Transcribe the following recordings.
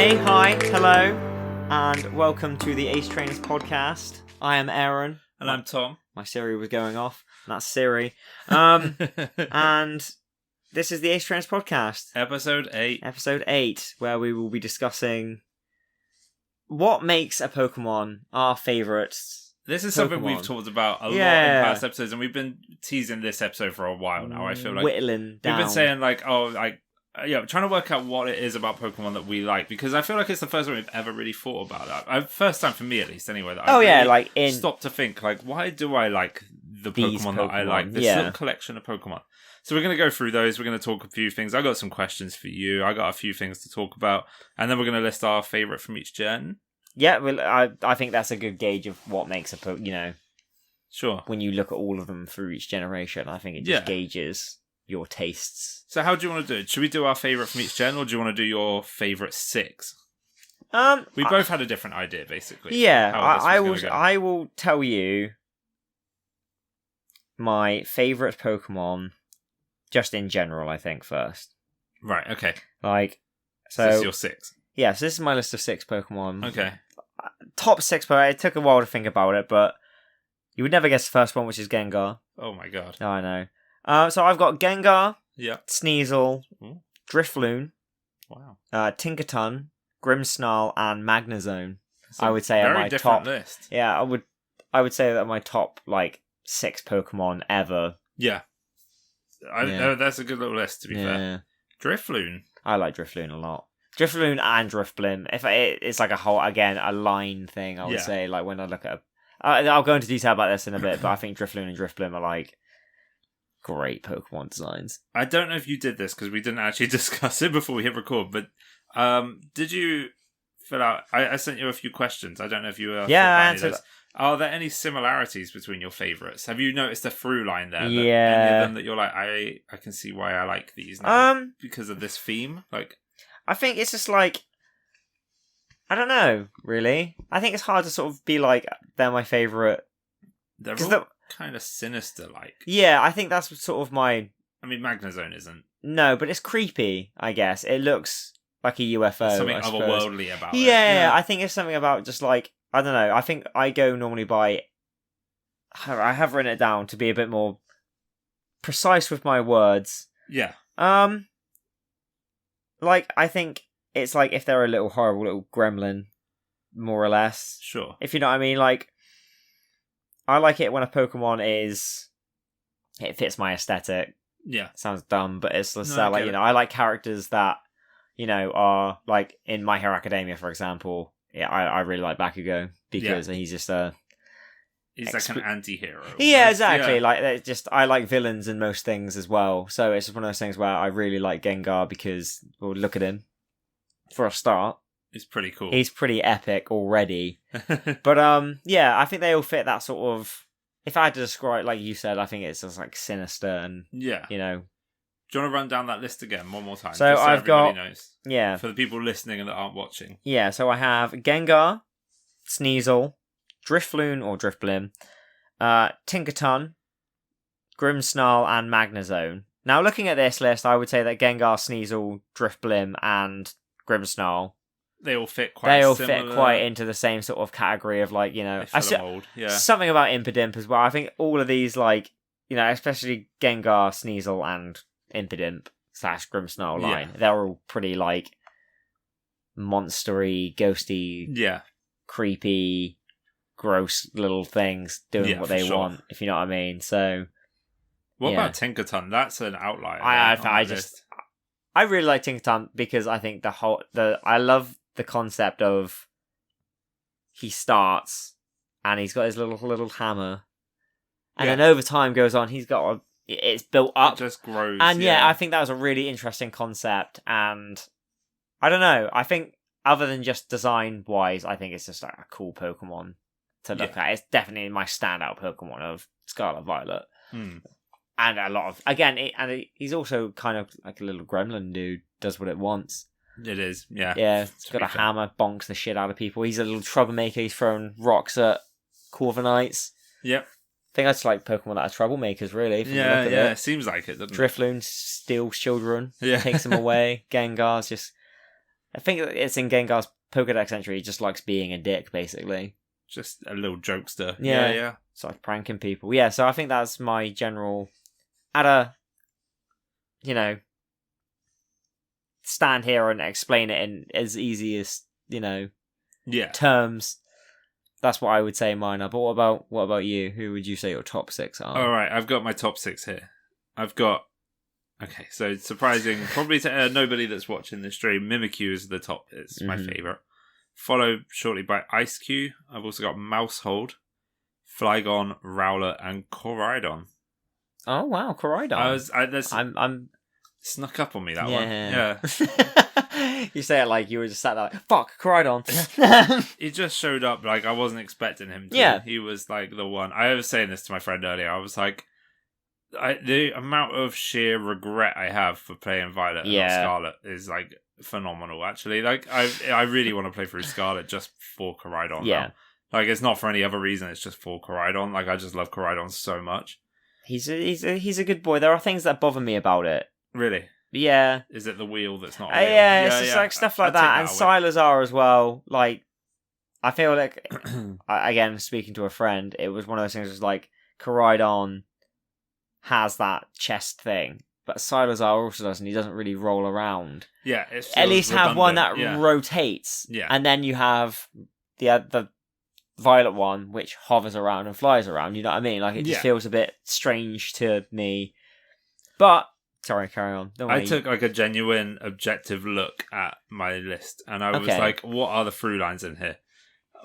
Hey, hi, hello, and welcome to the Ace Trainers podcast. I am Aaron. And I'm Tom. My Siri was going off, and that's Siri. And this is the Ace Trainers podcast. Episode 8. Episode 8, where we will be discussing what makes a Pokemon our favourite. This is something we've talked about a lot in past episodes, and we've been teasing this episode for a while now. I feel like whittling down. We've been saying trying to work out what it is about Pokemon that we like, because I feel like it's the first time we've ever really thought about that. First time for me, at least, anyway. That I stopped to think, like, why do I like the Pokemon that I like? This little collection of Pokemon. So we're going to go through those. We're going to talk a few things. I got some questions for you. I got a few things to talk about, and then we're going to list our favourite from each gen. Yeah, well, I think that's a good gauge of what makes a Pokemon. Sure. When you look at all of them through each generation, I think it just gauges your tastes. So how do you want to do it? Should we do our favourite from each gen, or do you want to do your favourite 6? We both had a different idea, basically. Yeah, I will tell you my favourite Pokemon, just in general, I think, first. Right, okay. So this is your 6? Yeah, so this is my list of 6 Pokemon. Okay. Top 6, but it took a while to think about it, but you would never guess the first one, which is Gengar. Oh my god. Oh, I know. So I've got Gengar, Sneasel, Drifloon, Tinkaton, Grimmsnarl, and Magnezone. I would say are my top list. Yeah, I would say that my top 6 Pokemon ever. Yeah. That's a good little list, to be fair. Drifloon. I like Drifloon a lot. Drifloon and Drifblim. It's like a line thing, I would say. Like when I look at I'll go into detail about this in a bit, but I think Drifloon and Drifblim are great Pokemon designs. I don't know if you did this, because we didn't actually discuss it before we hit record, but did you fill out... I sent you a few questions. I don't know if you... I answered... Are there any similarities between your favourites? Have you noticed a through line there? Yeah. Any of them that you're like, I can see why I like these now because of this theme? I think it's just I don't know, really. I think it's hard to sort of be they're my favourite. They're all kind of sinister, Yeah, I think that's sort of my... I mean, Magnezone isn't. No, but it's creepy, I guess. It looks like a UFO, There's something otherworldly about it. Yeah, I think it's something about just I don't know. I think I go normally by... I have written it down to be a bit more precise with my words. Yeah. I think it's if they're a little horrible little gremlin, more or less. Sure. If you know what I mean, I like it when a Pokemon it fits my aesthetic. Yeah. Sounds dumb, but it's just I like characters that, are in My Hero Academia, for example. Yeah, I really like Bakugo because he's just a... He's like an anti-hero. Yeah, exactly. Yeah. I like villains in most things as well. So it's just one of those things where I really like Gengar because, well, look at him. For a start. He's pretty cool. He's pretty epic already. But, I think they all fit that sort of... If I had to describe, like you said, I think it's just sinister and, Do you want to run down that list again one more time? So I've got... knows. Yeah. For the people listening and that aren't watching. Yeah, so I have Gengar, Sneasel, Drifloon or Drifblim, Tinkaton, Grimmsnarl, and Magnezone. Now, looking at this list, I would say that Gengar, Sneasel, Drifblim, and Grimmsnarl... They all fit quite fit quite into the same sort of category of mold. Yeah. Something about Impidimp as well. I think all of these especially Gengar, Sneasel, and Impidimp / Grimmsnarl line, they're all pretty monstery, ghosty, creepy, gross little things doing what they want, if you know what I mean. So what about Tinkaton? That's an outlier. I really like Tinkaton because I think I love the concept of he starts and he's got his little hammer, and then over time goes on, it's built up. It just grows. And I think that was a really interesting concept, and I don't know, I think other than just design wise, I think it's just a cool Pokemon to look at. It's definitely my standout Pokemon of Scarlet Violet. And a lot of, he's also kind of like a little gremlin dude, does what it wants. It is, yeah. Yeah, it's got a hammer, bonks the shit out of people. He's a little troublemaker, he's throwing rocks at Corviknights. Yep. I think I just like Pokemon that are troublemakers, really. Yeah, it seems like it, doesn't it? Drifloon steals children, takes them away. Gengar's just... I think it's in Gengar's Pokedex entry. He just likes being a dick, basically. Just a little jokester. Yeah. Yeah. It's like pranking people. Yeah, so I think that's my general... At a, stand here and explain it in as easy as, terms. That's what I would say mine are. But what about you? Who would you say your top 6 are? All right, I've got my top 6 here. I've got... Okay, so surprising, probably to nobody that's watching this stream, Mimikyu is the top. It's my favourite. Followed shortly by Ice-Q. I've also got Mousehold, Flygon, Rowlet, and Koraidon. Oh wow, Koraidon. I'm snuck up on me that one. Yeah. You say it like you were just sat there like, fuck, Koraidon. He just showed up like I wasn't expecting him to. Yeah. He was like the one. I was saying this to my friend earlier. I was like, the amount of sheer regret I have for playing Violet and not Scarlet is like phenomenal. Actually, like I really want to play through Scarlet just for Koraidon. Yeah. Now. Like it's not for any other reason. It's just for Koraidon. Like I just love Koraidon so much. He's a good boy. There are things that bother me about it. Really? Yeah. Is it the wheel that's not? Yeah, it's just like stuff like that, and Sylerzar as well. Like, I feel like, again, speaking to a friend, it was one of those things. Was like Koraidon has that chest thing, but Sylerzar also doesn't. He doesn't really roll around. Yeah, at least have one that yeah. rotates. Yeah, and then you have the Violet one, which hovers around and flies around. You know what I mean? Like it just feels a bit strange to me. But sorry, carry on. I took like a genuine objective look at my list, and I was like, "What are the through lines in here?"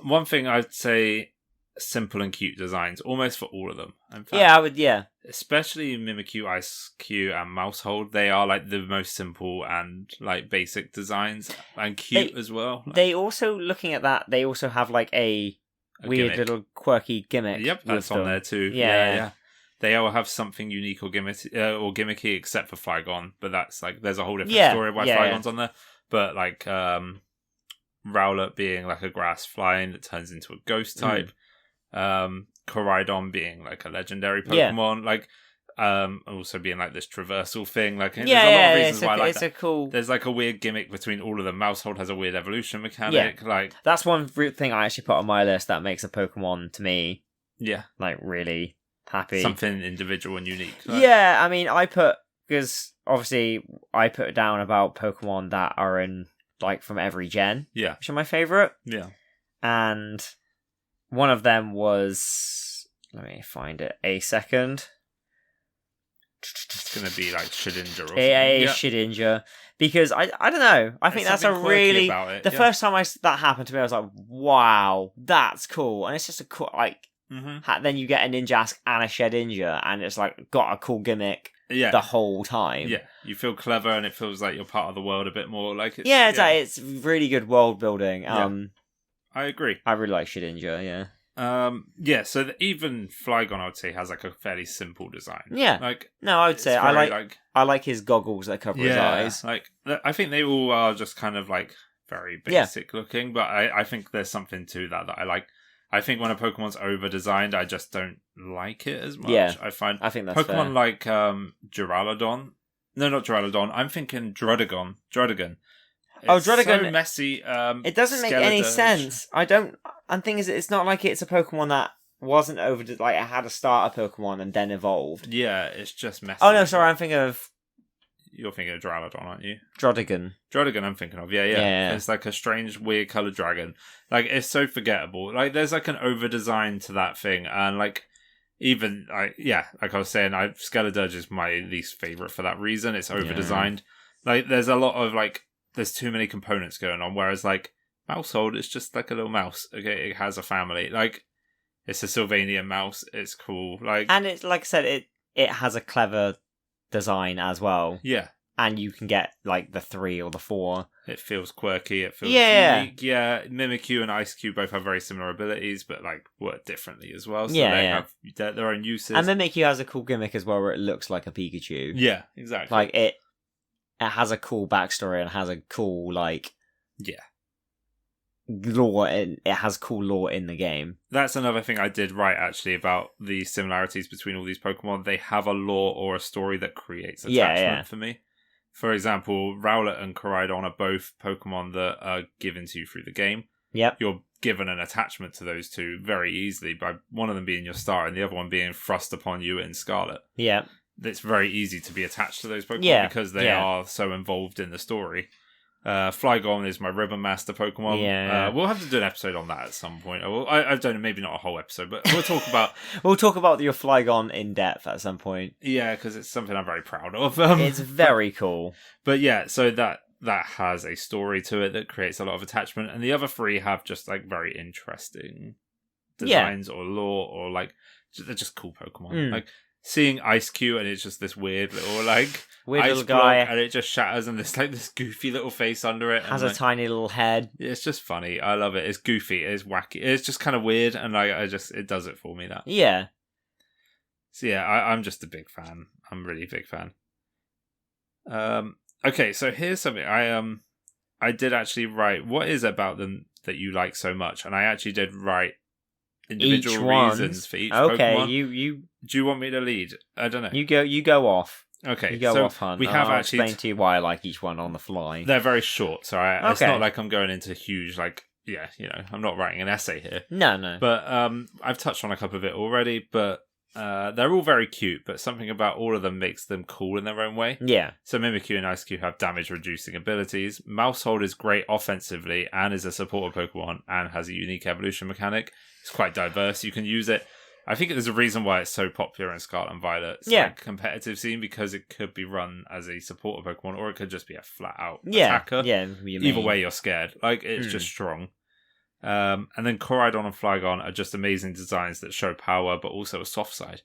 One thing I'd say: simple and cute designs, almost for all of them. In fact, I would. Yeah, especially Mimikyu, Ice-Q, and Mousehold. They are like the most simple and like basic designs, and cute as well. They also, looking at that, they also have like a weird gimmick. Little quirky gimmick. Yep, that's on there too. Yeah. They all have something unique or gimmicky, except for Flygon. But that's like there's a whole different story of why Flygon's on there. But like Rowlet being like a grass flying that turns into a ghost type. Koraidon being like a legendary Pokemon. Like also being like this traversal thing. Like there's a lot of reasons why I like that. Cool. There's like a weird gimmick between all of them. Mousehold has a weird evolution mechanic. Like that's one thing I actually put on my list that makes a Pokemon to me. Yeah, like really happy. Something individual and unique. Like. Yeah, I mean, because obviously I put down about Pokemon that are in like from every gen. Yeah, which are my favorite. Yeah, and one of them was. Let me find it a second. It's gonna be like Shedinja or something. Shedinja. Because I don't know. I think that's a really first time that happened to me. I was like, wow, that's cool, and it's just a cool like. Mm-hmm. Then you get a Ninjask and a Shedinja, and it's like got a cool gimmick the whole time. Yeah, you feel clever, and it feels like you're part of the world a bit more. Like it's really good world building. I agree. I really like Shedinja. So even Flygon, I would say, has like a fairly simple design. Yeah, like no, I would say I like his goggles that cover his eyes. Like I think they all are just kind of like very basic looking, but I think there's something to that I like. I think when a Pokemon's over-designed, I just don't like it as much. Yeah, I think that's Pokemon fair. Like Duraludon. No, not Duraludon. I'm thinking Druddigon. Druddigon. It's so messy. It doesn't make any sense. And thing is, it's not like it's a Pokemon that wasn't it had a starter Pokemon and then evolved. Yeah, it's just messy. Oh no, sorry, I'm thinking of. You're thinking of Duraludon, aren't you? Druddigon. Druddigon I'm thinking of, yeah. It's like a strange, weird coloured dragon. Like, it's so forgettable. Like, there's like an over-design to that thing. And like, even, like I was saying, Skeledirge is my least favourite for that reason. It's over-designed. Like, there's a lot of like, there's too many components going on. Whereas like, Mousehold, it's just like a little mouse. Okay, it has a family. Like, it's a Sylvanian mouse. It's cool. Like, and it's, like I said, it has a clever design as well. Yeah. And you can get like the 3 or the 4. It feels quirky, it feels unique. Yeah, Mimikyu and Ice-Q both have very similar abilities, but like work differently as well. So they have their own uses. And Mimikyu has a cool gimmick as well where it looks like a Pikachu. Yeah, exactly. Like it has a cool backstory and has a cool lore. It has cool lore in the game. That's another thing I did right actually about the similarities between all these Pokemon. They have a lore or a story that creates attachment for me. For example, Rowlet and Koraidon are both Pokemon that are given to you through the game. Yep. You're given an attachment to those two very easily by one of them being your star and the other one being thrust upon you in Scarlet. Yeah. It's very easy to be attached to those Pokemon because they are so involved in the story. Flygon is my Ribbon Master Pokemon. Yeah. We'll have to do an episode on that at some point. I don't know, maybe not a whole episode, but we'll talk about your Flygon in depth at some point. Yeah, because it's something I'm very proud of. It's very cool. But yeah, so that has a story to it that creates a lot of attachment, and the other three have just like very interesting designs or lore, or like they're just cool Pokemon. Like seeing Ice Cube, and it's just this weird little ice little guy, and it just shatters, and there's like this goofy little face under it. Has a tiny little head. It's just funny. I love it. It's goofy. It's wacky. It's just kind of weird, and it does it for me. That So yeah, I'm just a big fan. I'm really a big fan. Okay, so here's something I did actually write. What is it about them that you like so much? And I actually did write individual reasons for each Pokemon. Okay, you do you want me to lead? I don't know. You go off. Okay, you go off, hun. We have I'll actually explain to you why I like each one on the fly. They're very short, so it's not like I'm going into huge I'm not writing an essay here. No. But I've touched on a couple of it already, but they're all very cute, but something about all of them makes them cool in their own way. Yeah. So Mimikyu and Ice-Cube have damage-reducing abilities. Mousehold is great offensively and is a supporter Pokemon and has a unique evolution mechanic. It's quite diverse. You can use it. I think there's a reason why it's so popular in Scarlet and Violet's competitive scene, because it could be run as a supporter Pokemon, or it could just be a flat-out attacker. Yeah, either way, you're scared. Like, it's just strong. And then Koraidon and Flygon are just amazing designs that show power, but also a soft side,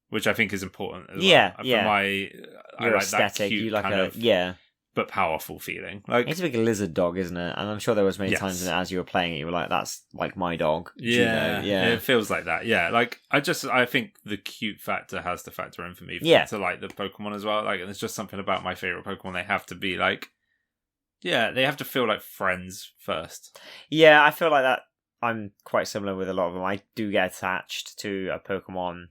which I think is important as well. I like aesthetic. That cute you like kind of but powerful feeling. Like, it's a big lizard dog, isn't it? And I'm sure there was many times in it, as you were playing it, you were like, "That's like my dog." Yeah, it feels like that. Yeah, like I think the cute factor has to factor in for me to like the Pokemon as well. Like, and it's just something about my favorite Pokemon. They have to be like. Yeah, they have to feel like friends first. Yeah, I feel like that. I'm quite similar with a lot of them. I do get attached to a Pokemon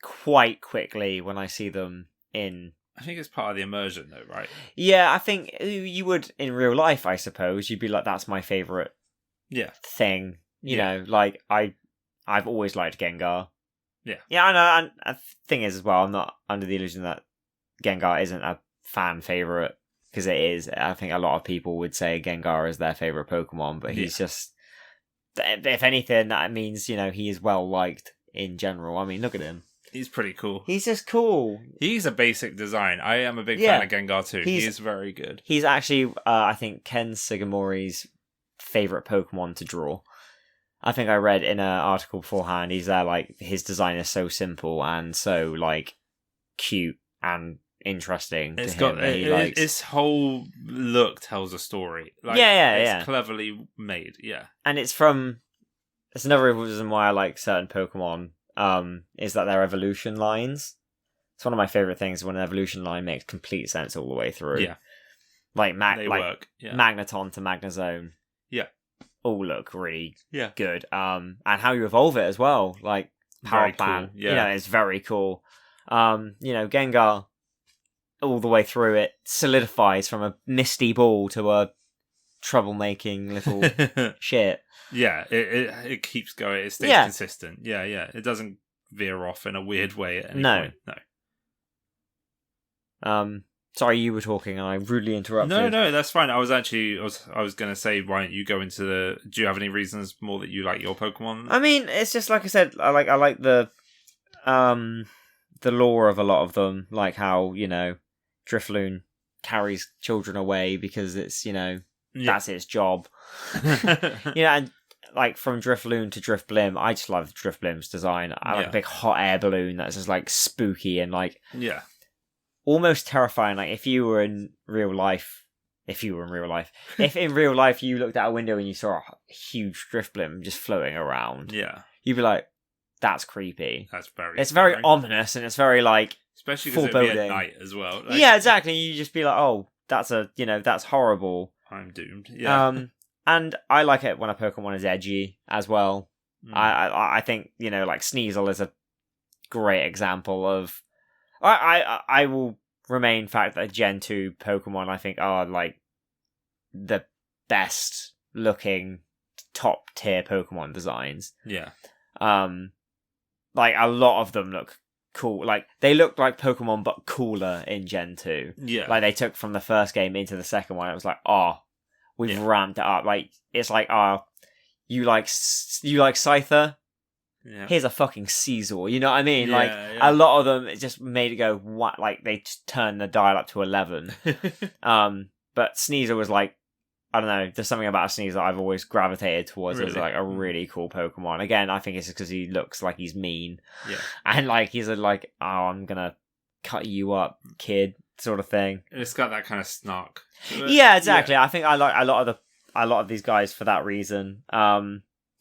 quite quickly when I see them in... I think it's part of the immersion though, right? Yeah, I think you would in real life, I suppose. You'd be like, that's my favourite thing. You know, like, I've always liked Gengar. Yeah. Yeah, I know. And the thing is as well, I'm not under the illusion that Gengar isn't a fan favourite. Because it is. I think a lot of people would say Gengar is their favourite Pokemon, but he's just... If anything, that means, he is well-liked in general. I mean, look at him. He's pretty cool. He's just cool. He's a basic design. I am a big fan of Gengar too. He is very good. He's actually, I think, Ken Sugimori's favourite Pokemon to draw. I think I read in an article beforehand, he's there, like, his design is so simple and so, like, cute and... interesting to him. His whole look tells a story. Like, it's cleverly made. Yeah, and it's another reason why I like certain Pokemon. Is that their evolution lines. It's one of my favorite things when an evolution line makes complete sense all the way through. Yeah, like work. Yeah. Magneton to Magnezone. Yeah, all look really good. And how you evolve it as well, like power plant. Cool. Yeah, it's very cool. Gengar. All the way through it solidifies from a misty ball to a troublemaking little shit. Yeah, it keeps going. It stays consistent. Yeah. It doesn't veer off in a weird way at any point. No. Sorry, you were talking and I rudely interrupted. No, that's fine. I was going to say, why don't you go into do you have any reasons more that you like your Pokemon? I mean, it's just like I said, I like the lore of a lot of them, like how, Drifloon carries children away because it's, that's its job. And like from Drifloon to Drifblim, I just love Drifblim's design. I like a big hot air balloon that's just like spooky and like almost terrifying. Like if in real life, if in real life you looked out a window and you saw a huge Drifblim just floating around, you'd be like, that's creepy. It's very ominous and it's very like, especially because it'd be at night as well. Like, yeah, exactly. You just be like, oh, that's horrible. I'm doomed. Yeah. And I like it when a Pokemon is edgy as well. I think, like Sneasel is a great example of... I will remain fact that Gen 2 Pokemon, I think, are like the best looking top tier Pokemon designs. Yeah. Like a lot of them look cool. Like they look like Pokemon but cooler in Gen 2. Yeah. Like they took from the first game into the second one. It was like, we've ramped it up. Like it's like, you like Scyther? Yeah. Here's a fucking Caesar. You know what I mean? Yeah, like yeah. a lot of them, it just made it go what? Like they turned the dial up to 11. But Sneasel was like, I don't know. There's something about a Sneasel that I've always gravitated towards as like a really cool Pokemon. Again, I think it's just because he looks like he's mean. Yeah. And like he's like, I'm gonna cut you up, kid, sort of thing. It's got that kind of snark. Yeah, exactly. Yeah. I think I like a lot of these guys for that reason.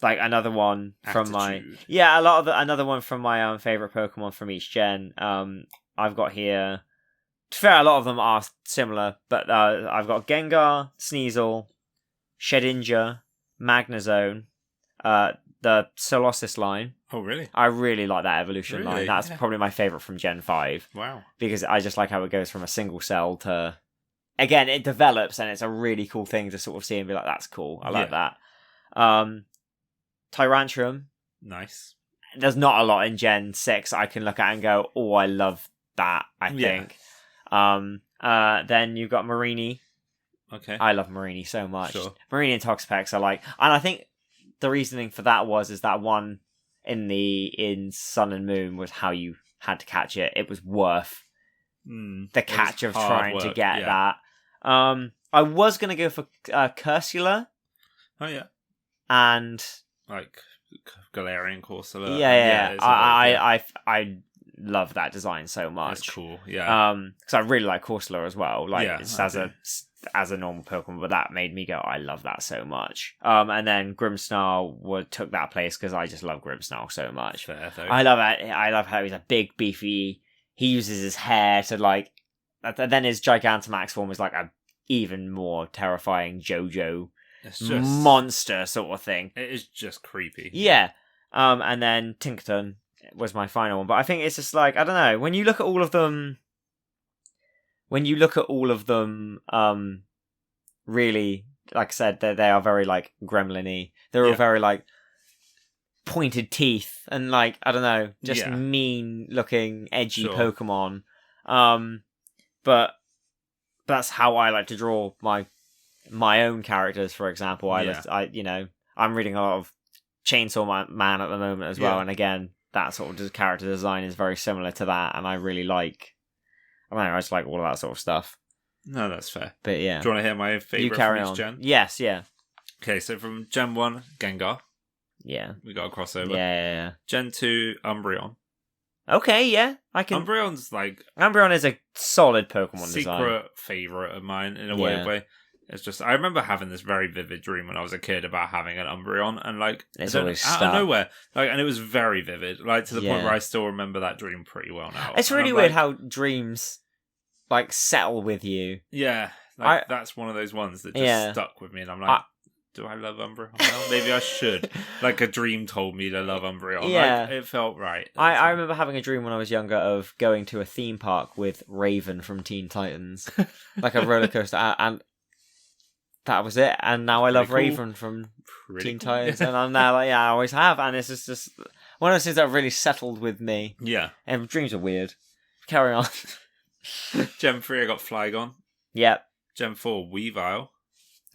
Like another one from another one from my favorite Pokemon from each gen. I've got here. To be fair, a lot of them are similar, but I've got Gengar, Sneasel, Shedinja, Magnezone, the Solosis line. Oh, really? I really like that evolution line. That's probably my favorite from Gen 5. Wow. Because I just like how it goes from a single cell to... Again, it develops, and it's a really cool thing to sort of see and be like, that's cool. I like that. Tyrantrum. Nice. There's not a lot in Gen 6 I can look at and go, oh, I love that, I think. Then you've got Marini. Okay. I love Marini so much. Sure. Marini and Toxapex are like... And I think the reasoning for that is that one in Sun and Moon was how you had to catch it. It was worth the catch of trying to get that. I was going to go for Cursula. Oh, yeah. And... Like Galarian Corsola. Yeah. I love that design so much. That's cool. Yeah. Because I really like Corsola as well. Like just as a normal Pokemon, but that made me go, I love that so much. And then Grimmsnarl took that place because I just love Grimmsnarl so much. Fair, though. I love it. I love how he's a big, beefy. He uses his hair to like. Then his Gigantamax form is like a even more terrifying JoJo monster sort of thing. It is just creepy. Yeah. And then Tinkerton was my final one, but I think it's just like, I don't know, when you look at all of them, really, like I said, they are very like gremlin-y. They're all very like pointed teeth and like, I don't know, just mean looking, edgy Pokemon. But that's how I like to draw my own characters, for example. I'm reading a lot of Chainsaw Man at the moment as well, and again, that sort of character design is very similar to that, and I really like... I don't know, I just like all of that sort of stuff. No, that's fair. But yeah. Do you want to hear my favourite from each gen? Yes, yeah. Okay, so from Gen 1, Gengar. Yeah. We got a crossover. Yeah. Gen 2, Umbreon. Okay, yeah. Umbreon's like... Umbreon is a solid Pokemon design. Secret favourite of mine, in a weird way. It's just, I remember having this very vivid dream when I was a kid about having an Umbreon, and like, it's always out of nowhere, like, and it was very vivid, like to the point where I still remember that dream pretty well now. It's really weird how dreams like settle with you. Yeah, like that's one of those ones that just stuck with me, and I'm like, do I love Umbreon now? Maybe I should. Like a dream told me to love Umbreon. Yeah, like, it felt right. I remember having a dream when I was younger of going to a theme park with Raven from Teen Titans, like a roller coaster, and that was it. And now I love Raven from Teen Titans, and I'm now like, I always have, and this is just one of those things that really settled with me. Yeah, and dreams are weird. Carry on. Gen 3, I got Flygon. Yep. Gen 4, Weavile.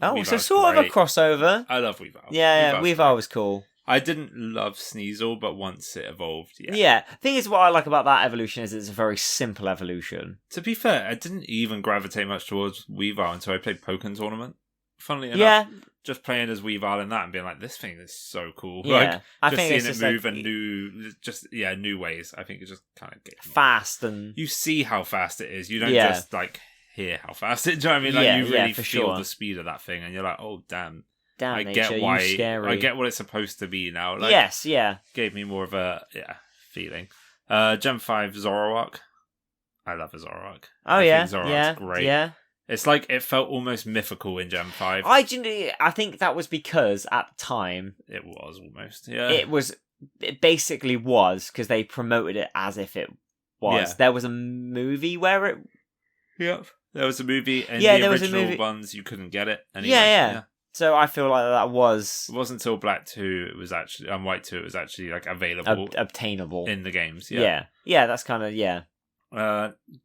Oh, Weavile's so sort of a crossover. I love Weavile. Yeah, Weavile was cool. I didn't love Sneasel, but once it evolved, Yeah. Thing is, what I like about that evolution is it's a very simple evolution. To be fair, I didn't even gravitate much towards Weavile until I played Pokken Tournament. Funnily enough, just playing as Weavile in that and being like, this thing is so cool. Yeah, like, I just think seeing it's it move in new ways. I think it just kind of gets fast, and you see how fast it is. You don't just like hear how fast it. Do you know what I mean? Like you really feel the speed of that thing, and you're like, oh damn, I get why. I get what it's supposed to be now. Like, yes, yeah, gave me more of a feeling. Gen 5 Zoroark. I love a Zoroark. Oh, I think Zoroark's great. Yeah. It's like it felt almost mythical in Gen 5. I think that was because at the time it was almost, yeah. It basically was because they promoted it as if it was. Yeah. There was a movie where it Yep. There was a movie, and Yeah, the there was a original movie. ones you couldn't get it anyway. Yeah. So I feel like that was... It wasn't until Black 2, it was actually... And White 2, it was actually, like, available. Obtainable. In the games, Yeah, that's kind of, yeah.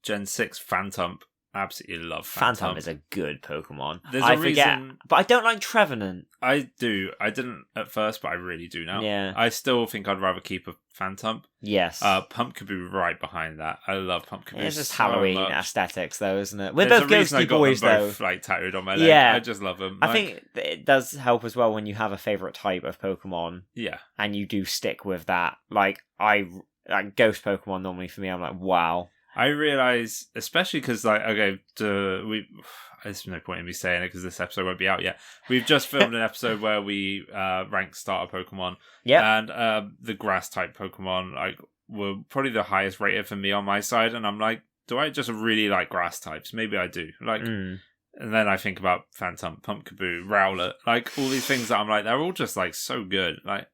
Gen 6, Phantump. Absolutely love Phantump is a good Pokemon. There's I a forget, reason... but I don't like Trevenant. I do. I didn't at first, but I really do now. Yeah. I still think I'd rather keep a Phantump. Yes. Pumpkaboo right behind that. I love Pumpkaboo. It's just so Halloween much. aesthetics, though, isn't it? We're There's both a reason ghosty I got boys, them though. both, like, tattooed on my leg. Yeah. I just love them. I think it does help as well when you have a favourite type of Pokemon. Yeah. And you do stick with that. Like Ghost Pokemon, normally for me, I'm like, wow. I realise, especially because, like, okay, there's no point in me saying it because this episode won't be out yet. We've just filmed an episode where we rank starter Pokemon. Yeah. And the grass type Pokemon, like, were probably the highest rated for me on my side. And I'm like, do I just really like grass types? Maybe I do. Like, and then I think about Phantump, Pumpkaboo, Rowlet, like, all these things that I'm like, they're all just, like, so good. Like,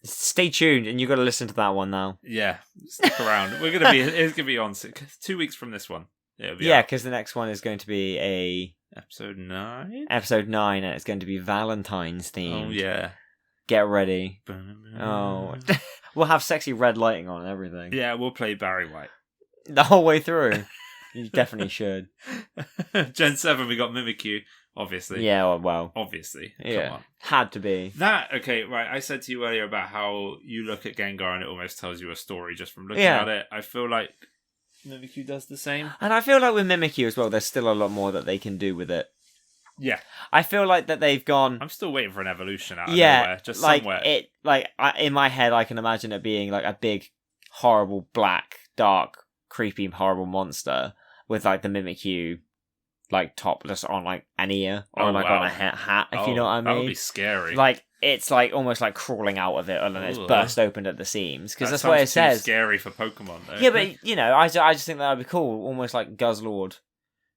stay tuned, and you've got to listen to that one now. Yeah, stick around. It's gonna be on 2 weeks from this one. Yeah, because the next one is going to be episode 9. Episode 9, and it's going to be Valentine's themed. Oh yeah, get ready. Oh, we'll have sexy red lighting on and everything. Yeah, we'll play Barry White the whole way through. You definitely should. Gen 7, we got Mimikyu. Obviously. Yeah, well. Obviously. Yeah. Come on. Had to be. Okay, right. I said to you earlier about how you look at Gengar and it almost tells you a story just from looking at it. I feel like Mimikyu does the same. And I feel like with Mimikyu as well, there's still a lot more that they can do with it. Yeah. I feel like that they've gone... I'm still waiting for an evolution out of nowhere. Just like somewhere. In my head, I can imagine it being like a big, horrible, black, dark, creepy, horrible monster with like the Mimikyu... like topless on like an ear or on a hat, if you know what I mean. That would be scary. Like it's like almost like crawling out of it and then it's burst open at the seams because that's what it says. Scary for Pokemon though. Yeah, but you know, I just think that would be cool, almost like Guzzlord.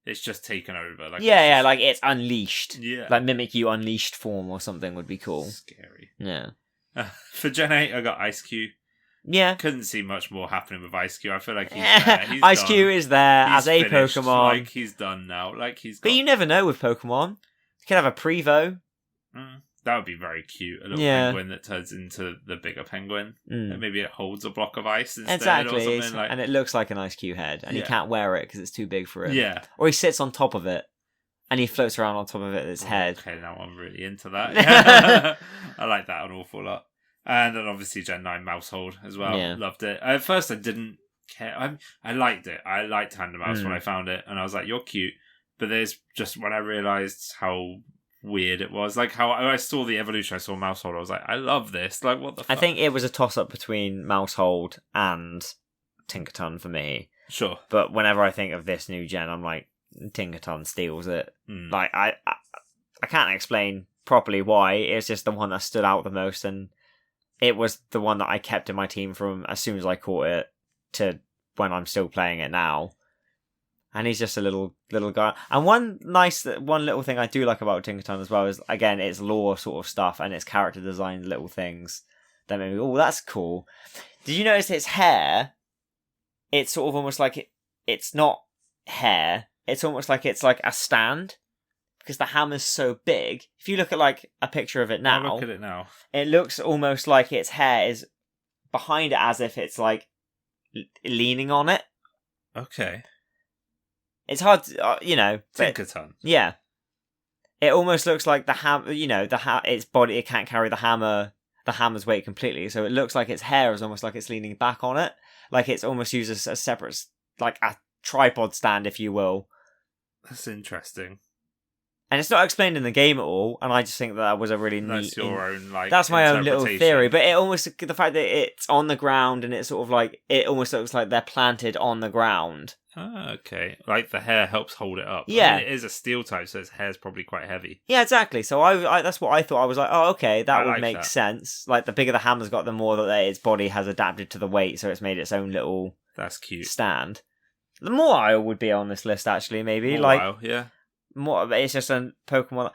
It's just taken over. Like like it's unleashed. Yeah, like Mimikyu unleashed form or something would be cool. Scary. Yeah. For Gen 8, I got Ice-Q. Yeah. Couldn't see much more happening with Ice-Q. I feel like he's there. Ice-Q is there as a finished. Pokemon. Like, he's done now. Like, But you never know with Pokemon. You could have a Prevo. That would be very cute. A little penguin that turns into the bigger penguin. And maybe it holds a block of ice instead or something. Like... And it looks like an Ice-Q head. And he can't wear it because it's too big for him. Yeah. Or he sits on top of it. And he floats around on top of it with his head. Okay, now I'm really into that. I like that an awful lot. And then obviously Gen 9 Mousehold as well. Yeah. Loved it. At first I didn't care. I liked it. I liked Hand and Mouse when I found it. And I was like, you're cute. But there's just when I realised how weird it was. Like how I saw the evolution, I saw Mousehold. I was like, I love this. Like what the fuck? I think it was a toss-up between Mousehold and Tinkaton for me. Sure. But whenever I think of this new gen, I'm like, Tinkaton steals it. Like I can't explain properly why. It's just the one that stood out the most, and it was the one that I kept in my team from as soon as I caught it to when I'm still playing it now. And he's just a little guy. And one little thing I do like about Tinkaton as well is, again, its lore sort of stuff and its character design little things that make me, oh, that's cool. Did you notice its hair? It's sort of almost like it's not hair. It's almost like it's like a stand. Because the hammer's so big. If you look at like a picture of it now, I'll look at it now. It looks almost like its hair is behind it, as if it's like leaning on it. Okay, it's hard to, Tinkaton. Yeah, it almost looks like the hammer. Its body, it can't carry the hammer's weight completely, so it looks like its hair is almost like it's leaning back on it, like it's almost used as a separate, like a tripod stand, if you will. That's interesting. And it's not explained in the game at all, and I just think that was a really neat... That's your own, like, that's my own little theory, but it almost... The fact that it's on the ground, and it's sort of like... It almost looks like they're planted on the ground. Ah, okay. Like, the hair helps hold it up. Yeah. I mean, it is a steel type, so its hair's probably quite heavy. Yeah, exactly. So I that's what I thought. I was like, oh, okay, that would make sense. Like, the bigger the hammer's got, the more that its body has adapted to the weight, so it's made its own little... That's cute. ...stand. The Mawile would be on this list, actually, maybe. Mawile, yeah. More, it's just a Pokemon.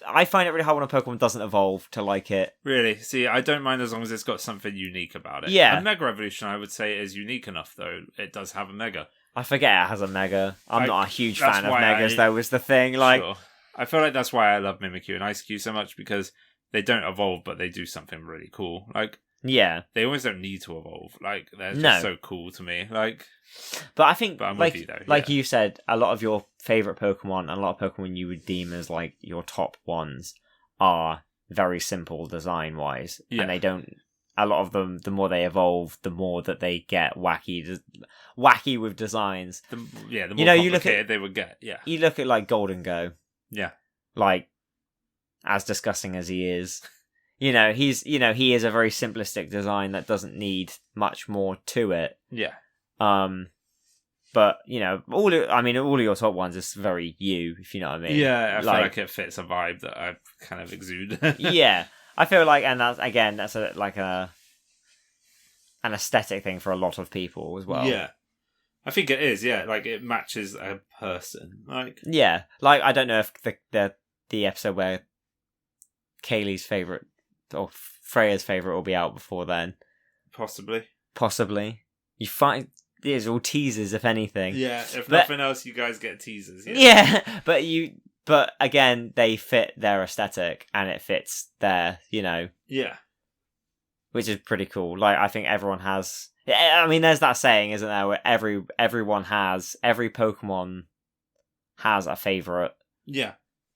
I find it really hard when a Pokemon doesn't evolve to like it. Really? See, I don't mind as long as it's got something unique about it. Yeah. A Mega Evolution, I would say, is unique enough, though. It does have a Mega. I forget it has a Mega. I'm not a huge fan of Megas, though, was the thing. Like, sure. I feel like that's why I love Mimikyu and Ice-Q so much, because they don't evolve, but they do something really cool. Like, yeah. They always don't need to evolve. Like, they're just so cool to me. Like, but I think, I'm with you, though. Like you said, a lot of your favourite Pokemon, and a lot of Pokemon you would deem as, like, your top ones, are very simple design-wise. Yeah. And they don't... A lot of them, the more they evolve, the more that they get wacky with designs. The more complicated they would get, yeah. You look at, like, Golden Go. Yeah. Like, as disgusting as he is... he is a very simplistic design that doesn't need much more to it. Yeah. But all of your top ones is very you, if you know what I mean. Yeah, I feel like it fits a vibe that I kind of exude. Yeah, I feel like, and that's an aesthetic thing for a lot of people as well. Yeah, I think it is. Yeah, like it matches a person. Like yeah, like I don't know if the episode where Kaylee's favorite or Freya's favorite will be out before then. Possibly. You find these all teasers, if anything. Yeah, if nothing else, you guys get teasers. Yeah, but again, they fit their aesthetic and it fits their, Yeah. Which is pretty cool. Like, I think everyone has. I mean, there's that saying, isn't there, where every Pokemon has a favorite. Yeah.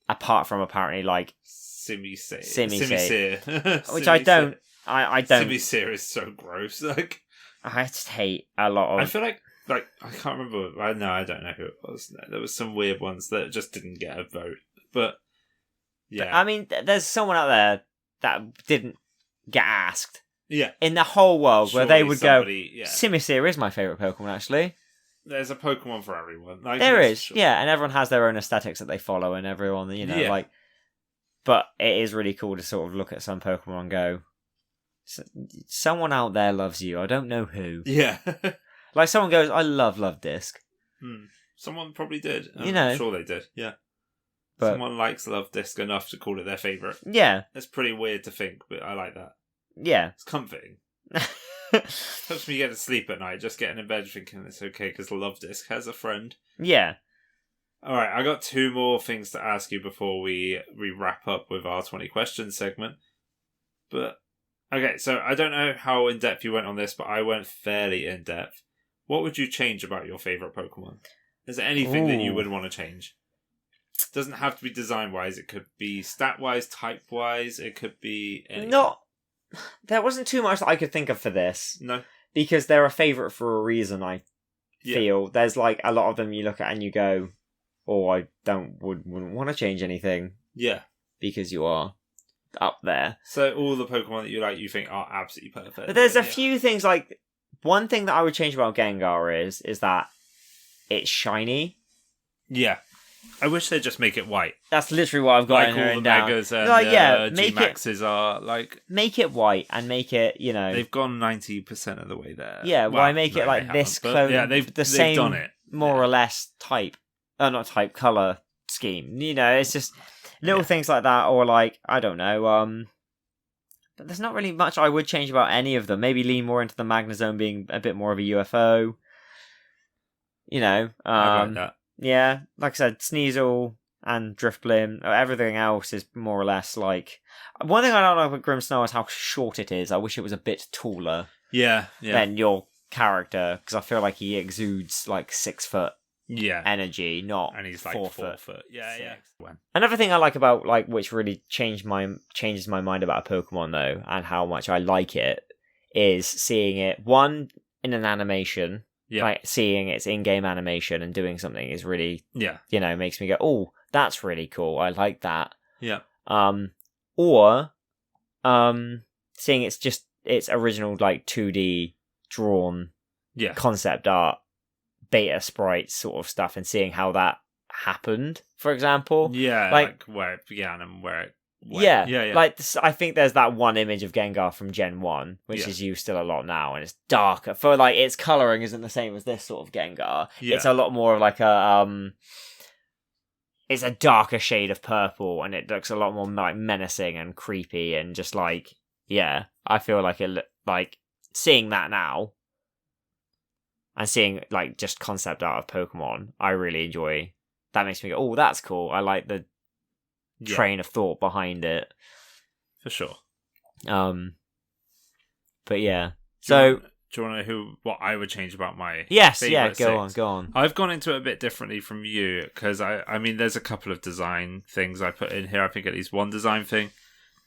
Apart from apparently like Simisear. Which I don't. Simisear is so gross. Like, I just hate a lot of. I feel like I can't remember. I don't know who it was. There was some weird ones that just didn't get a vote. But yeah, I mean, there's someone out there that didn't get asked. Yeah, in the whole world where they would go, yeah. Simisear is my favourite Pokemon, actually. There's a Pokemon for everyone. Like, there is, sure. Yeah, and everyone has their own aesthetics that they follow, and everyone, like. But it is really cool to sort of look at some Pokemon and go, someone out there loves you. I don't know who. Yeah. Like someone goes, I love Disc. Someone probably did. I'm sure they did. Yeah. But someone likes Love Disc enough to call it their favourite. Yeah. It's pretty weird to think, but I like that. Yeah. It's comforting. Helps me get to sleep at night, just getting in bed thinking it's okay because Love Disc has a friend. Yeah. Alright, I got 2 more things to ask you before we wrap up with our 20 questions segment. But, okay, so I don't know how in-depth you went on this, but I went fairly in-depth. What would you change about your favourite Pokemon? Is there anything that you would want to change? It doesn't have to be design-wise, it could be stat-wise, type-wise, it could be anything. There wasn't too much that I could think of for this. No. Because they're a favourite for a reason, I feel. There's like a lot of them you look at and you go, I wouldn't want to change anything. Yeah. Because you are up there. So all the Pokemon that you like, you think are absolutely perfect. But there's a few things, like, one thing that I would change about Gengar is that it's shiny. Yeah. I wish they'd just make it white. That's literally what I've got in here. Like all the Megas and G-Maxes are, like... Make it white and make it, They've gone 90% of the way there. Yeah, why make it like this clone? Yeah, they've done it. More or less type. Not type, colour scheme. It's just little things like that, or like, I don't know, but there's not really much I would change about any of them. Maybe lean more into the Magnezone being a bit more of a UFO. I like that. Yeah, like I said, Sneasel and Drifblim, everything else is more or less like... One thing I don't like about Grimmsnarl is how short it is. I wish it was a bit taller than your character, because I feel like he exudes like 6 foot energy, not and he's like 4 foot. foot. Yeah. Another thing I like about, like, which really changes my mind about a Pokemon though, and how much I like it, is seeing it in an animation. Yeah. Like seeing its in-game animation and doing something is really, makes me go, oh, that's really cool. I like that. Yeah. Or seeing its original like 2D drawn concept art, beta sprites sort of stuff, and seeing how that happened, for example. Yeah, like where it began and where it went. Yeah. Like, I think there's that one image of Gengar from Gen 1, which is used still a lot now, and it's darker. For like, its colouring isn't the same as this sort of Gengar. Yeah. It's a lot more of like it's a darker shade of purple, and it looks a lot more like menacing and creepy, and just like, I feel like like seeing that now, and seeing like just concept art of Pokemon, I really enjoy. That makes me go, oh, that's cool. I like the train of thought behind it. For sure. But yeah. Do you want to know what I would change about my go on. I've gone into it a bit differently from you, because I mean, there's a couple of design things I put in here. I think at least one design thing.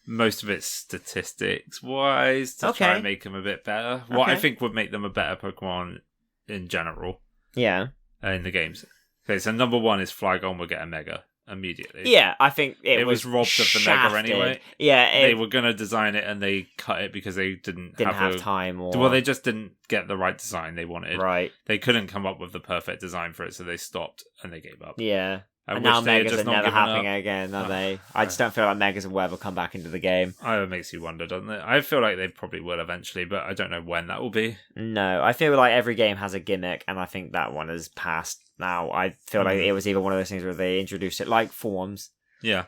Most of it's statistics-wise to try and make them a bit better. Okay. What I think would make them a better Pokemon in general. Yeah. In the games. Okay, so number 1 is Flygon will get a Mega immediately. Yeah, I think it was robbed of the Mega anyway. Yeah, they were going to design it and they cut it because they didn't have time. Well, they just didn't get the right design they wanted. Right. They couldn't come up with the perfect design for it, so they stopped and they gave up. Yeah. And now Megas are never happening again, are they? I just don't feel like Megas will ever come back into the game. It makes you wonder, doesn't it? I feel like they probably will eventually, but I don't know when that will be. No, I feel like every game has a gimmick, and I think that one has passed now. I feel like it was either one of those things where they introduced it like forms. Yeah.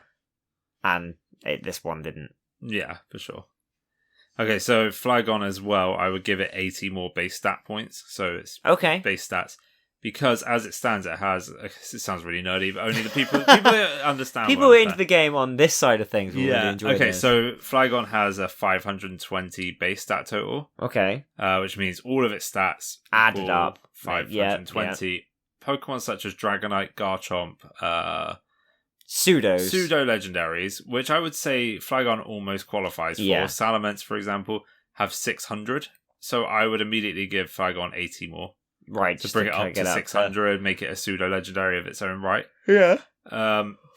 And this one didn't. Yeah, for sure. Okay, so Flygon as well, I would give it 80 more base stat points. So it's base stats. Because as it stands, it sounds really nerdy, but only the people that understand. People into the game on this side of things will really enjoy this. So Flygon has a 520 base stat total. Okay. Which means all of its stats added up. 520. Yeah. Pokemon such as Dragonite, Garchomp, Pseudo legendaries, which I would say Flygon almost qualifies for. Salamence, for example, have 600. So I would immediately give Flygon 80 more. Right, to bring it up to 600, make it a pseudo legendary of its own right. Yeah.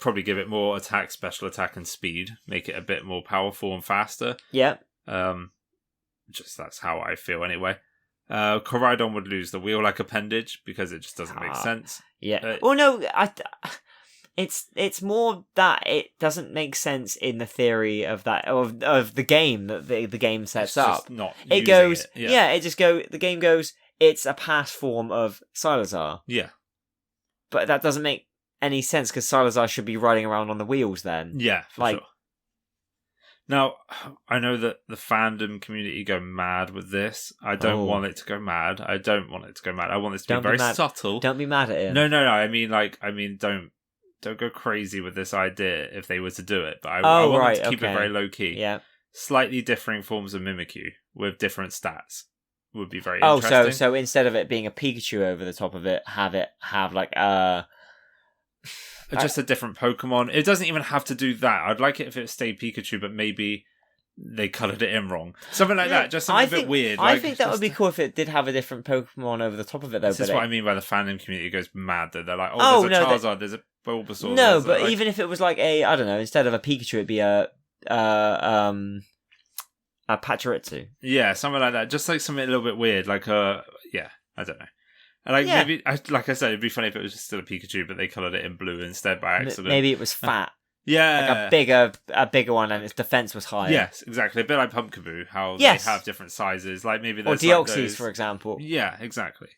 Probably give it more attack, special attack, and speed. Make it a bit more powerful and faster. Yeah. Just that's how I feel anyway. Koraidon would lose the wheel-like appendage because it just doesn't make sense. Yeah. Well, no, it's more that it doesn't make sense in the theory of that of the game that the game sets up. Not it goes. It just go. The game goes. It's a past form of Salazar. Yeah. But that doesn't make any sense because Salazar should be riding around on the wheels then. Yeah, for sure. Now, I know that the fandom community go mad with this. I don't want it to go mad. I want this to be very subtle. Don't be mad at him. No. I mean, don't go crazy with this idea if they were to do it. But I want them to keep it very low key. Yeah. Slightly differing forms of Mimikyu with different stats. Would be very interesting. So instead of it being a Pikachu over the top of it, have like just a different Pokemon. It doesn't even have to do that. I'd like it if it stayed Pikachu, but maybe they coloured it in wrong. Something like that. Just something a bit weird. I think that would be cool if it did have a different Pokemon over the top of it, though. This is what I mean by the fandom community goes mad. That they're like, there's a Charizard, there's a Bulbasaur. No, but even if it was like I don't know, instead of a Pikachu, it'd be a Pachirisu. Yeah, something like that. Just like something a little bit weird. Like I don't know. And maybe, like I said, it'd be funny if it was just still a Pikachu, but they coloured it in blue instead by accident. Maybe it was fat. Yeah. Like a bigger one and its defense was higher. Yes, exactly. A bit like Pumpkaboo, how they have different sizes. Like maybe there's Deoxys, for example. Yeah, exactly.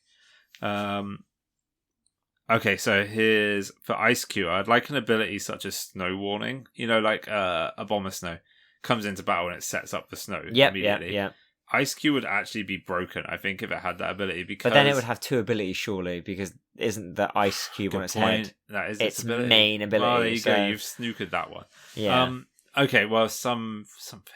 Okay, so here's for Ice Cube. I'd like an ability such as Snow Warning. You know, like a Bomber Snow comes into battle and it sets up the snow immediately. Yeah. Ice Cube would actually be broken, I think, if it had that ability. But then it would have 2 abilities, surely, because isn't the Ice Cube on its head? That is its ability. main ability. Well, there you go. You've snookered that one. Yeah. Okay, well, something